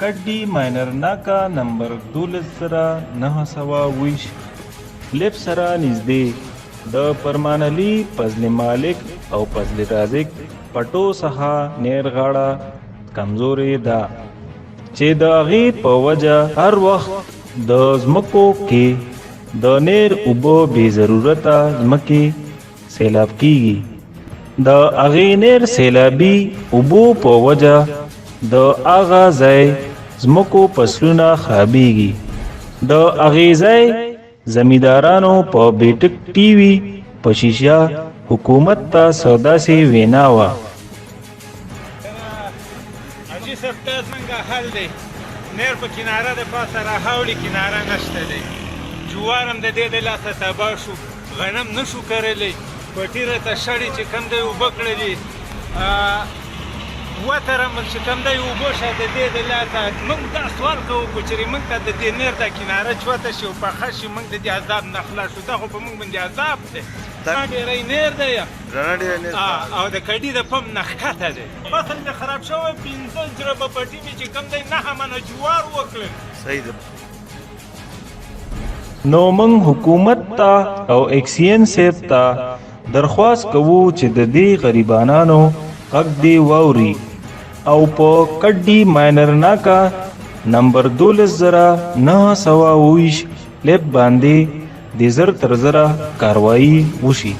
کډي ماینر ناکا نمبر 12920 لیف سره نږدې د فرمان علي فضل مالک او فضل رازق پټو څخه نیر غاړه کمزورې ده چې د هغې په وجه هر وخت د ځمکو کې د نیر اوبه بې ضرورته ځمکې سیلاب کیږي د هغې نیر سیلابي اوبو په وجه د هغه ځای ځمکو فصلونه خرابېږي د هغې ځای زمیندارانو په بیټک ټي وي په شیشه حکومت ته سوداسې وینا وه حاجي صاحب دا څنګه حل دی نیر په کناره د پاسه راحولي کناره نشته دی جوار هم د دې د لاسه تباه شو غنم نه شو کرلی پټیره ته شړې چې کوم دی اوبه کړلي وتر هم چې کوم دی اوبه شه د دې د لاسه موږ دا سوال کوو چې موږ ته د دې نیر دا کناره چوته شي او پخه شي موږ د دې عذاب نه خلاص شو دا خو په موږ باندې عذاب دی ډېری نیر دی او د کډي د پمپ نه ښکته دی فصل مې خراب شوی 15 جربه پټي مې چې کوم دی 9 منه جوار وکړل صحیح ده نو موږ حکومت ته او اکسین صاحب ته درخواست کوو چې د دې غریبانانو حق دی واوري او په کډي ماینر ناکا نمبر 12920 لیب باندې د زر تر زره کاروایی وشي